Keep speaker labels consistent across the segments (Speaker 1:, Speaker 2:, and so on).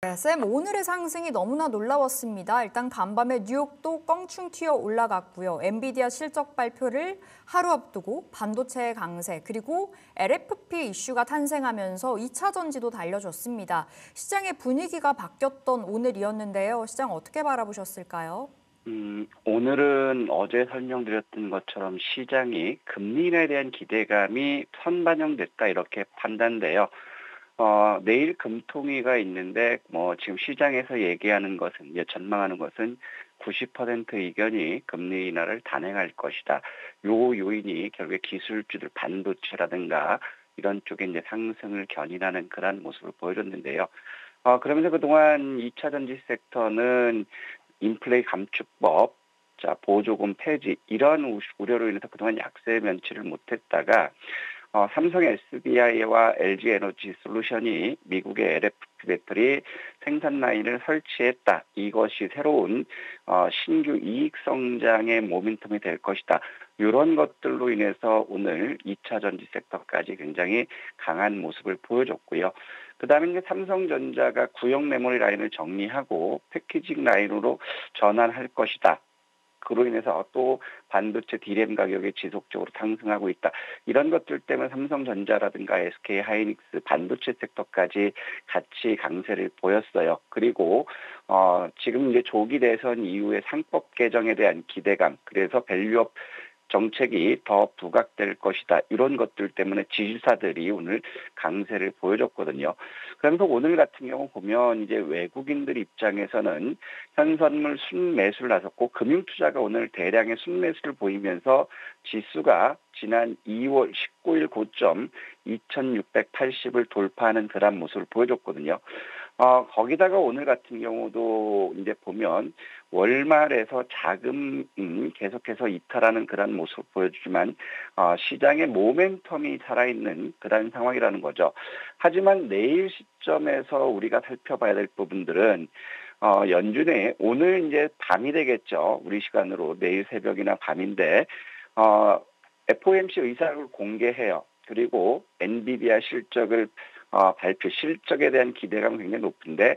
Speaker 1: 네, 쌤, 오늘의 상승이 너무나 놀라웠습니다. 일단 간밤에 뉴욕도 껑충 튀어 올라갔고요. 엔비디아 실적 발표를 하루 앞두고 반도체의 강세, 그리고 LFP 이슈가 탄생하면서 2차 전지도 달려줬습니다. 시장의 분위기가 바뀌었던 오늘이었는데요. 시장 어떻게 바라보셨을까요?
Speaker 2: 오늘은 어제 설명드렸던 것처럼 시장이 금리 인하에 대한 기대감이 선반영됐다 이렇게 판단돼요. 내일 금통위가 있는데 지금 시장에서 얘기하는 것은 이제 전망하는 것은 90% 의견이 금리 인하를 단행할 것이다. 요 요인이 결국에 기술주들 반도체라든가 이런 쪽에 이제 상승을 견인하는 그런 모습을 보여줬는데요. 그러면서 그동안 2차 전지 섹터는 인플레이 감축법, 보조금 폐지 이런 우려로 인해서 그동안 약세 면치를 못했다가 삼성 SDI와 LG 에너지 솔루션이 미국의 LFP 배터리 생산 라인을 설치했다. 이것이 새로운 신규 이익 성장의 모멘텀이 될 것이다. 이런 것들로 인해서 오늘 2차 전지 섹터까지 굉장히 강한 모습을 보여줬고요. 그다음에 이제 삼성전자가 구형 메모리 라인을 정리하고 패키징 라인으로 전환할 것이다. 그로 인해서 또 반도체 D램 가격이 지속적으로 상승하고 있다. 이런 것들 때문에 삼성전자라든가 SK 하이닉스 반도체 섹터까지 같이 강세를 보였어요. 그리고 지금 이제 조기 대선 이후에 상법 개정에 대한 기대감, 그래서 밸류업 정책이 더 부각될 것이다. 이런 것들 때문에 지주사들이 오늘 강세를 보여줬거든요. 그래서 오늘 같은 경우 보면 이제 외국인들 입장에서는 현선물 순매수를 나섰고 금융투자가 오늘 대량의 순매수를 보이면서 지수가 지난 2월 19일 고점 2680을 돌파하는 그런 모습을 보여줬거든요. 거기다가 오늘 같은 경우도 이제 보면 월말에서 자금 계속해서 이탈하는 그런 모습을 보여주지만 시장의 모멘텀이 살아있는 그런 상황이라는 거죠. 하지만 내일 시점에서 우리가 살펴봐야 될 부분들은 연준에 오늘 이제 밤이 되겠죠. 우리 시간으로 내일 새벽이나 밤인데 FOMC 의사를 공개해요. 그리고 엔비디아 실적을 발표 실적에 대한 기대감은 굉장히 높은데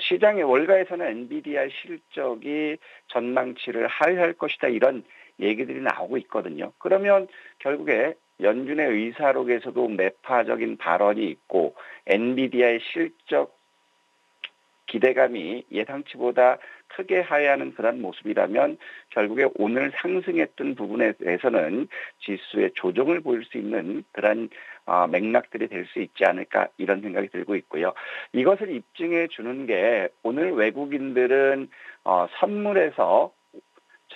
Speaker 2: 시장의 월가에서는 엔비디아 실적이 전망치를 하회할 것이다 이런 얘기들이 나오고 있거든요. 그러면 결국에 연준의 의사록에서도 매파적인 발언이 있고 엔비디아의 실적 기대감이 예상치보다 크게 하회하는 그런 모습이라면 결국에 오늘 상승했던 부분에 대해서는 지수의 조정을 보일 수 있는 그런 맥락들이 될 수 있지 않을까 이런 생각이 들고 있고요. 이것을 입증해 주는 게 오늘 외국인들은 선물에서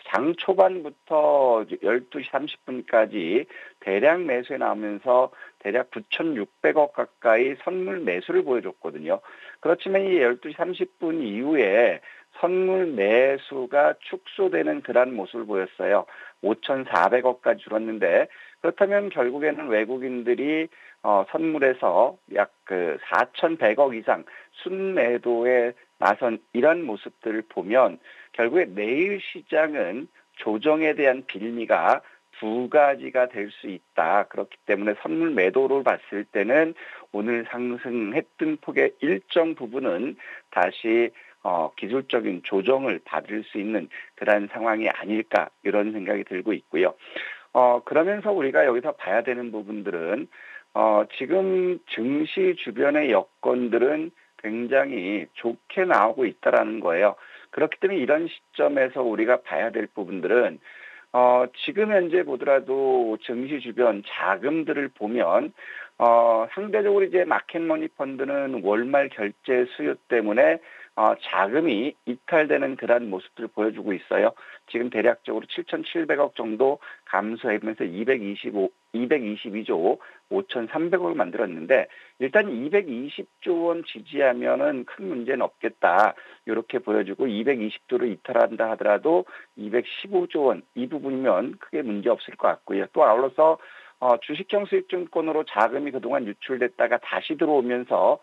Speaker 2: 장 초반부터 12시 30분까지 대량 매수에 나오면서 대략 9,600억 가까이 선물 매수를 보여줬거든요. 그렇지만 이 12시 30분 이후에 선물 매수가 축소되는 그런 모습을 보였어요. 5,400억까지 줄었는데 그렇다면 결국에는 외국인들이 선물에서 약 4,100억 이상 순매도에 나선 이런 모습들을 보면 결국에 내일 시장은 조정에 대한 빌미가 두 가지가 될 수 있다. 그렇기 때문에 선물 매도를 봤을 때는 오늘 상승했던 폭의 일정 부분은 다시 기술적인 조정을 받을 수 있는 그런 상황이 아닐까 이런 생각이 들고 있고요. 그러면서 우리가 여기서 봐야 되는 부분들은 지금 증시 주변의 여건들은 굉장히 좋게 나오고 있다라는 거예요. 그렇기 때문에 이런 시점에서 우리가 봐야 될 부분들은 지금 현재 보더라도 증시 주변 자금들을 보면 상대적으로 이제 마켓머니 펀드는 월말 결제 수요 때문에 자금이 이탈되는 그런 모습들을 보여주고 있어요. 지금 대략적으로 7,700억 정도 감소하면서 222조 5,300억을 만들었는데 일단 220조 원 지지하면은 큰 문제는 없겠다. 이렇게 보여주고 220조를 이탈한다 하더라도 215조 원 이 부분이면 크게 문제 없을 것 같고요. 또 아울러서 주식형 수익증권으로 자금이 그동안 유출됐다가 다시 들어오면서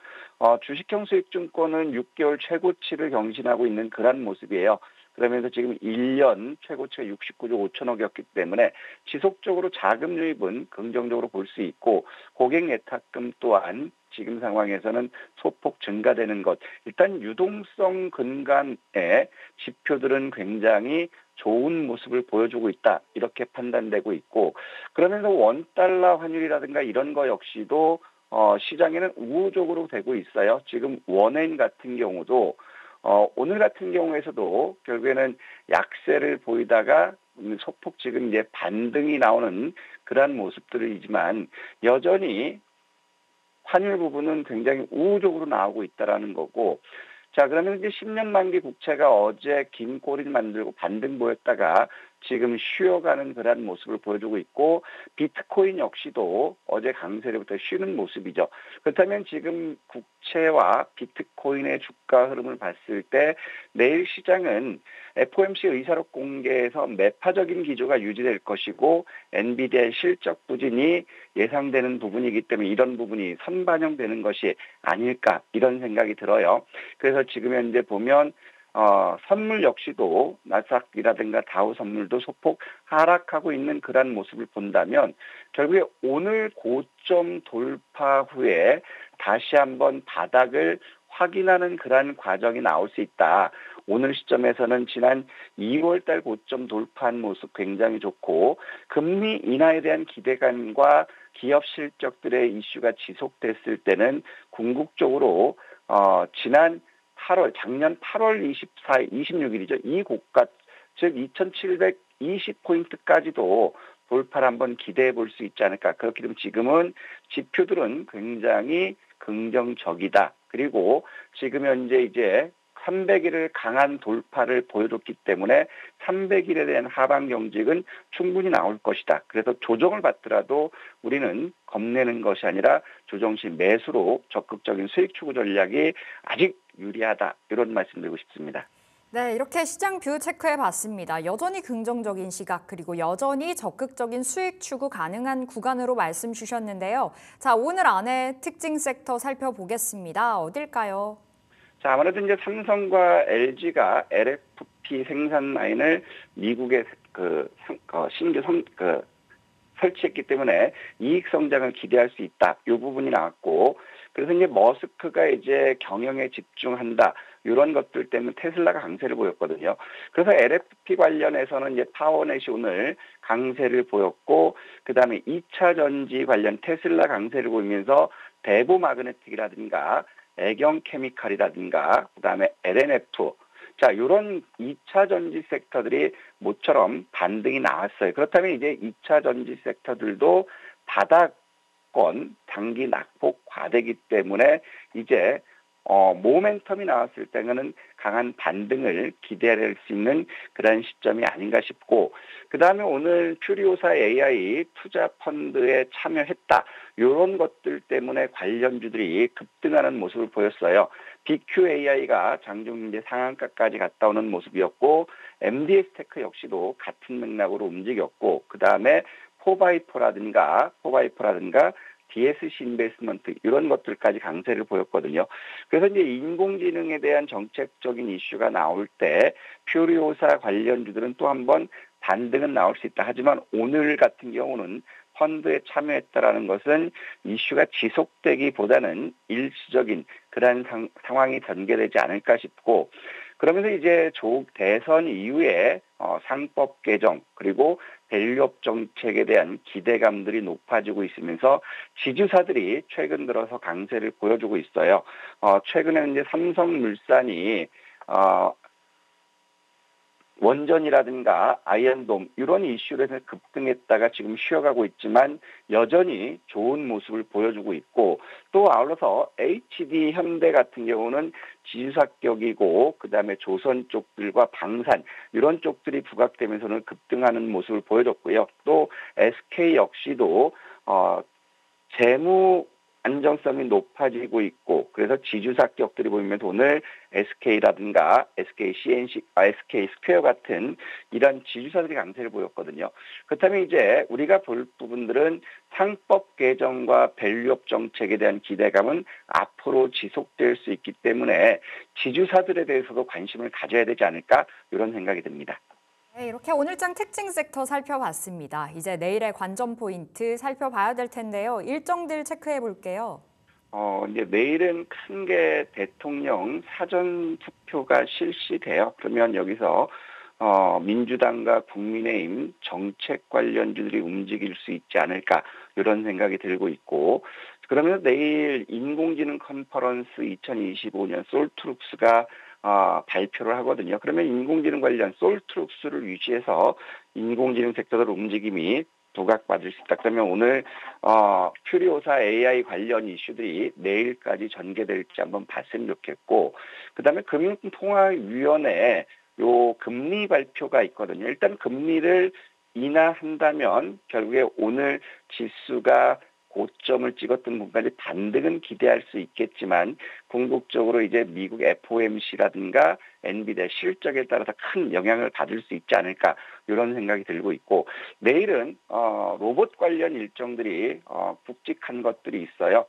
Speaker 2: 주식형 수익증권은 6개월 최고치를 경신하고 있는 그런 모습이에요. 그러면서 지금 1년 최고치가 69조 5천억이었기 때문에 지속적으로 자금 유입은 긍정적으로 볼 수 있고 고객 예탁금 또한 지금 상황에서는 소폭 증가되는 것. 일단 유동성 근간의 지표들은 굉장히 좋은 모습을 보여주고 있다. 이렇게 판단되고 있고 그러면서 원달러 환율이라든가 이런 거 역시도 시장에는 우호적으로 되고 있어요. 지금 원엔 같은 경우도 오늘 같은 경우에서도 결국에는 약세를 보이다가 소폭 지금 이제 반등이 나오는 그러한 모습들이지만 여전히 환율 부분은 굉장히 우호적으로 나오고 있다라는 거고 자 그러면 이제 10년 만기 국채가 어제 긴 꼬리를 만들고 반등 보였다가 지금 쉬어가는 그러한 모습을 보여주고 있고 비트코인 역시도 어제 강세로부터 쉬는 모습이죠. 그렇다면 지금 국채와 비트코인의 주가 흐름을 봤을 때 내일 시장은 FOMC 의사록 공개에서 매파적인 기조가 유지될 것이고 엔비디아의 실적 부진이 예상되는 부분이기 때문에 이런 부분이 선반영되는 것이 아닐까 이런 생각이 들어요. 그래서 지금 현재 보면 선물 역시도 나스닥이라든가 다우 선물도 소폭 하락하고 있는 그러한 모습을 본다면 결국에 오늘 고점 돌파 후에 다시 한번 바닥을 확인하는 그러한 과정이 나올 수 있다. 오늘 시점에서는 지난 2월 달 고점 돌파한 모습 굉장히 좋고 금리 인하에 대한 기대감과 기업 실적들의 이슈가 지속됐을 때는 궁극적으로 작년 8월 26일이죠. 이 고가, 즉 2720포인트까지도 돌파를 한번 기대해 볼 수 있지 않을까. 그렇기 때문에 지금은 지표들은 굉장히 긍정적이다. 그리고 지금 현재 이제 300일을 강한 돌파를 보여줬기 때문에 300일에 대한 하방 경직은 충분히 나올 것이다. 그래서 조정을 받더라도 우리는 겁내는 것이 아니라 조정 시 매수로 적극적인 수익 추구 전략이 아직 유리하다. 이런 말씀드리고 싶습니다.
Speaker 1: 네, 이렇게 시장 뷰 체크해 봤습니다. 여전히 긍정적인 시각 그리고 여전히 적극적인 수익 추구 가능한 구간으로 말씀 주셨는데요. 자, 오늘 안에 특징 섹터 살펴보겠습니다. 어딜까요?
Speaker 2: 자, 아무래도 이제 삼성과 LG가 LFP 생산 라인을 미국에 신규 설치했기 때문에 이익 성장을 기대할 수 있다. 이 부분이 나왔고, 그래서 이제 머스크가 이제 경영에 집중한다. 이런 것들 때문에 테슬라가 강세를 보였거든요. 그래서 LFP 관련해서는 이제 파워넷이 오늘 강세를 보였고, 그 다음에 2차 전지 관련 테슬라 강세를 보이면서 대보 마그네틱이라든가 애경 케미칼이라든가 그다음에 LNF 자 이런 2차 전지 섹터들이 모처럼 반등이 나왔어요. 그렇다면 이제 2차 전지 섹터들도 바닥권 단기 낙폭 과대기 때문에 이제 모멘텀이 나왔을 때는 강한 반등을 기대할 수 있는 그런 시점이 아닌가 싶고 그 다음에 오늘 퓨리오사 AI 투자 펀드에 참여했다. 이런 것들 때문에 관련주들이 급등하는 모습을 보였어요. BQAI가 장중 이제 상한가까지 갔다 오는 모습이었고 MDS테크 역시도 같은 맥락으로 움직였고 그 다음에 포바이퍼라든가 DSC 인베스트먼트 이런 것들까지 강세를 보였거든요. 그래서 이제 인공지능에 대한 정책적인 이슈가 나올 때 퓨리오사 관련주들은 또 한번 반등은 나올 수 있다. 하지만 오늘 같은 경우는 펀드에 참여했다라는 것은 이슈가 지속되기보다는 일시적인 그런 상황이 전개되지 않을까 싶고 그러면서 이제 조국 대선 이후에 상법 개정 그리고 밸류업 정책에 대한 기대감들이 높아지고 있으면서 지주사들이 최근 들어서 강세를 보여주고 있어요. 최근에는 이제 삼성물산이 원전이라든가 아이언돔 이런 이슈로 해서 급등했다가 지금 쉬어가고 있지만 여전히 좋은 모습을 보여주고 있고 또 아울러서 HD 현대 같은 경우는 지주사격이고 그다음에 조선 쪽들과 방산 이런 쪽들이 부각되면서는 급등하는 모습을 보여줬고요. 또 SK 역시도 재무 안정성이 높아지고 있고 그래서 지주사 격들이 보이면서 오늘 SK라든가 SK CNC, SK 스퀘어 같은 이런 지주사들이 강세를 보였거든요. 그렇다면 이제 우리가 볼 부분들은 상법 개정과 밸류업 정책에 대한 기대감은 앞으로 지속될 수 있기 때문에 지주사들에 대해서도 관심을 가져야 되지 않을까 이런 생각이 듭니다.
Speaker 1: 네, 이렇게 오늘장 특징 섹터 살펴봤습니다. 이제 내일의 관전 포인트 살펴봐야 될 텐데요. 일정들 체크해 볼게요.
Speaker 2: 이제 내일은 큰 게 대통령 사전 투표가 실시돼요. 그러면 여기서 민주당과 국민의힘 정책 관련주들이 움직일 수 있지 않을까 이런 생각이 들고 있고 그러면서 내일 인공지능 컨퍼런스 2025년 솔트룩스가 발표를 하거든요. 그러면 인공지능 관련 솔트룩스를 유지해서 인공지능 섹터들 움직임이 부각받을 수 있다. 그러면 오늘 퓨리오사 AI 관련 이슈들이 내일까지 전개될지 한번 봤으면 좋겠고 그다음에 금융통화위원회 요 금리 발표가 있거든요. 일단 금리를 인하한다면 결국에 오늘 지수가 고점을 찍었던 부분까지 반등은 기대할 수 있겠지만 궁극적으로 이제 미국 FOMC라든가 엔비디아 실적에 따라서 큰 영향을 받을 수 있지 않을까 이런 생각이 들고 있고 내일은 로봇 관련 일정들이 굵직한 것들이 있어요.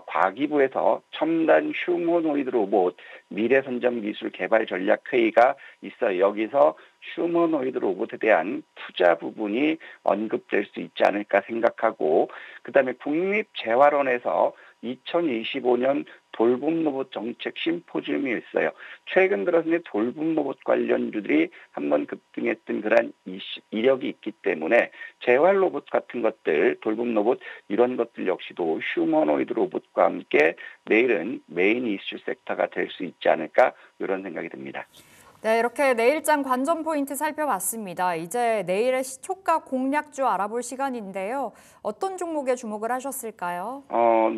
Speaker 2: 과기부에서 첨단 휴머노이드 로봇 미래선점 기술 개발 전략 회의가 있어요. 여기서 휴머노이드 로봇에 대한 투자 부분이 언급될 수 있지 않을까 생각하고 그다음에 국립재활원에서 2025년 돌봄 로봇 정책 심포지움이 있어요. 최근 들어서 돌봄 로봇 관련주들이 한번 급등했던 그런 이력이 있기 때문에 재활 로봇 같은 것들, 돌봄 로봇 이런 것들 역시도 휴머노이드 로봇과 함께 내일은 메인 이슈 섹터가 될 수 있지 않을까 이런 생각이 듭니다.
Speaker 1: 네, 이렇게 내일장 관전 포인트 살펴봤습니다. 이제 내일의 시초가 공략주 알아볼 시간인데요. 어떤 종목에 주목을 하셨을까요?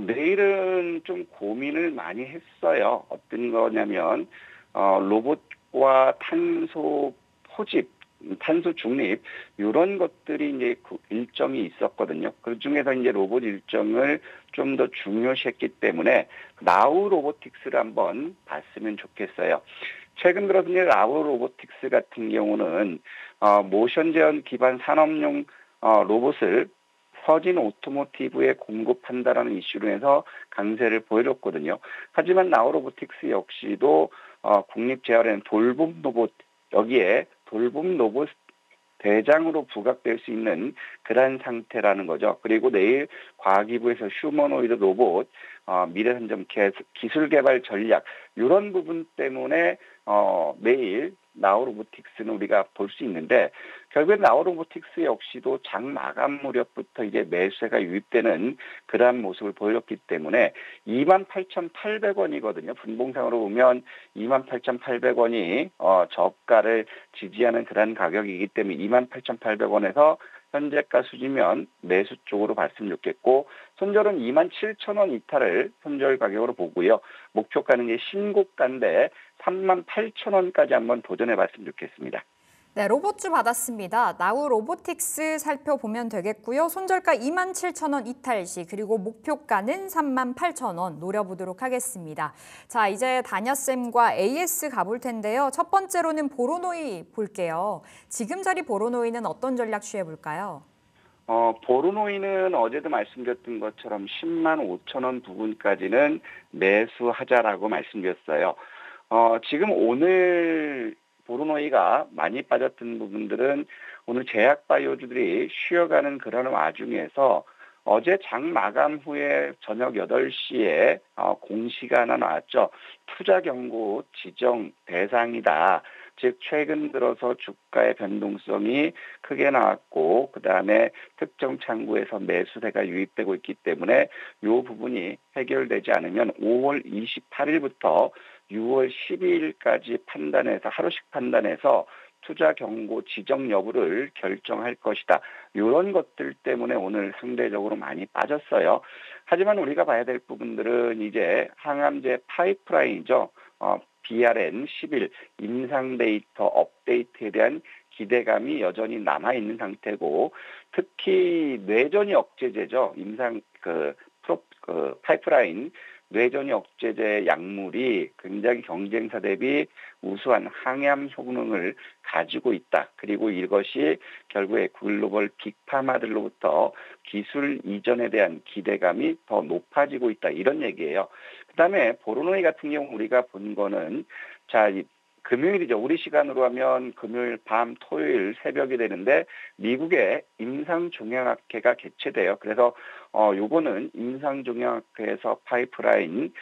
Speaker 2: 내일은 좀 고민을 많이 했어요. 어떤 거냐면, 로봇과 탄소 포집, 탄소 중립, 이런 것들이 이제 그 일정이 있었거든요. 그 중에서 이제 로봇 일정을 좀 더 중요시했기 때문에 나우 로보틱스를 한번 봤으면 좋겠어요. 최근 들어서 이제 나우 로보틱스 같은 경우는 모션 제어 기반 산업용 로봇을 서진 오토모티브에 공급한다라는 이슈로 해서 강세를 보여줬거든요. 하지만 나우 로보틱스 역시도 국립재활엔 돌봄 로봇 여기에 돌봄 로봇 대장으로 부각될 수 있는 그런 상태라는 거죠. 그리고 내일 과기부에서 휴머노이드 로봇, 미래선점 기술 개발 전략 이런 부분 때문에 내일 나우로보틱스는 우리가 볼 수 있는데 결국에 나우로보틱스 역시도 장 마감 무렵부터 이제 매수세가 유입되는 그러한 모습을 보였기 때문에 28,800원이거든요. 분봉상으로 보면 28,800원이 저가를 지지하는 그런 가격이기 때문에 28,800원에서 현재가 수지면 매수 쪽으로 봤으면 좋겠고 손절은 27,000원 이탈을 손절 가격으로 보고요. 목표가는 이제 신고가인데 38,000원까지 한번 도전해 봤으면 좋겠습니다.
Speaker 1: 네, 로봇주 받았습니다. 나우 로보틱스 살펴보면 되겠고요. 손절가 27,000원 이탈 시 그리고 목표가는 38,000원 노려보도록 하겠습니다. 자, 이제 다녀쌤과 AS 가볼 텐데요. 첫 번째로는 보로노이 볼게요. 지금 자리 보로노이는 어떤 전략 취해볼까요?
Speaker 2: 보르노이는 어제도 말씀드렸던 것처럼 10만 5천 원 부근까지는 매수하자라고 말씀드렸어요. 지금 오늘 보르노이가 많이 빠졌던 부분들은 오늘 제약바이오주들이 쉬어가는 그런 와중에서 어제 장 마감 후에 저녁 8시에 공시가 하나 나왔죠. 투자 경고 지정 대상이다. 즉 최근 들어서 주가의 변동성이 크게 나왔고 그다음에 특정 창구에서 매수세가 유입되고 있기 때문에 이 부분이 해결되지 않으면 5월 28일부터 6월 12일까지 판단해서 하루씩 판단해서 투자 경고 지정 여부를 결정할 것이다. 이런 것들 때문에 오늘 상대적으로 많이 빠졌어요. 하지만 우리가 봐야 될 부분들은 이제 항암제 파이프라인이죠. BRN 10일 임상 데이터 업데이트에 대한 기대감이 여전히 남아있는 상태고 특히 뇌전이 억제제죠. 파이프라인 뇌전이 억제제 약물이 굉장히 경쟁사 대비 우수한 항암 효능을 가지고 있다. 그리고 이것이 결국에 글로벌 빅파마들로부터 기술 이전에 대한 기대감이 더 높아지고 있다. 이런 얘기예요. 그다음에 보르노이 같은 경우 우리가 본 거는 이 금요일이죠. 우리 시간으로 하면 금요일 밤, 토요일 새벽이 되는데 미국의 임상종양학회가 개최돼요. 그래서 요거는 임상종양학회에서 파이프라인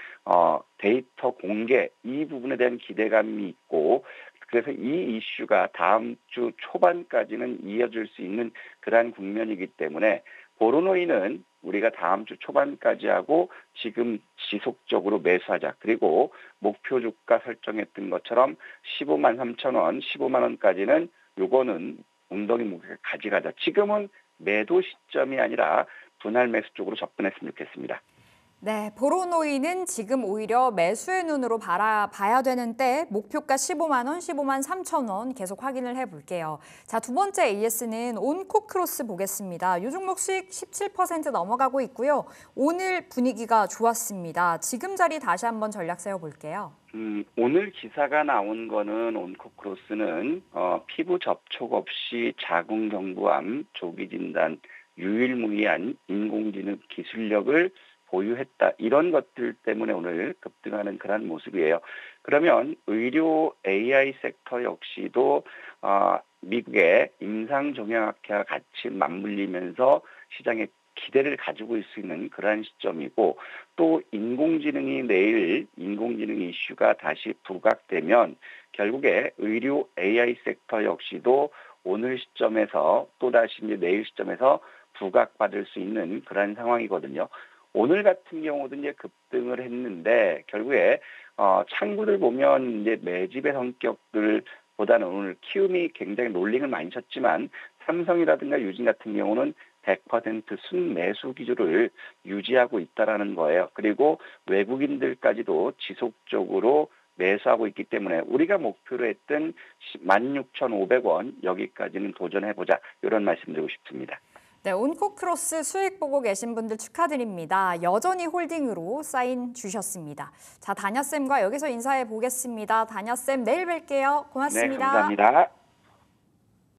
Speaker 2: 데이터 공개 이 부분에 대한 기대감이 있고 그래서 이 이슈가 다음 주 초반까지는 이어질 수 있는 그러한 국면이기 때문에 보로노이는 우리가 다음 주 초반까지 하고 지금 지속적으로 매수하자. 그리고 목표 주가 설정했던 것처럼 15만 3천 원, 15만 원까지는 요거는 웅덩이 무게 가져가자. 지금은 매도 시점이 아니라 분할 매수 쪽으로 접근했으면 좋겠습니다.
Speaker 1: 네, 보로노이는 지금 오히려 매수의 눈으로 바라봐야 되는데 목표가 15만 원, 15만 3천 원 계속 확인을 해볼게요. 자, 두 번째 AS는 온코크로스 보겠습니다. 이 종목 수익 17% 넘어가고 있고요. 오늘 분위기가 좋았습니다. 지금 자리 다시 한번 전략 세워볼게요.
Speaker 2: 오늘 기사가 나온 거는 온코크로스는 피부 접촉 없이 자궁경부암 조기 진단 유일무이한 인공지능 기술력을 보유했다. 이런 것들 때문에 오늘 급등하는 그런 모습이에요. 그러면 의료 AI 섹터 역시도 미국의 임상종양학회와 같이 맞물리면서 시장에 기대를 가지고 있을 수 있는 그러한 시점이고 또 인공지능이 내일 인공지능 이슈가 다시 부각되면 결국에 의료 AI 섹터 역시도 오늘 시점에서 또다시 이제 내일 시점에서 부각받을 수 있는 그런 상황이거든요. 오늘 같은 경우도 이제 급등을 했는데 결국에 창구들 보면 이제 매집의 성격들보다는 오늘 키움이 굉장히 롤링을 많이 쳤지만 삼성이라든가 유진 같은 경우는 100% 순매수 기조를 유지하고 있다라는 거예요. 그리고 외국인들까지도 지속적으로 매수하고 있기 때문에 우리가 목표로 했던 16,500원 여기까지는 도전해보자 이런 말씀드리고 싶습니다.
Speaker 1: 네, 온코크로스 수익 보고 계신 분들 축하드립니다. 여전히 홀딩으로 사인 주셨습니다. 자, 다냐쌤과 여기서 인사해 보겠습니다. 다냐쌤 내일 뵐게요. 고맙습니다.
Speaker 2: 네, 감사합니다.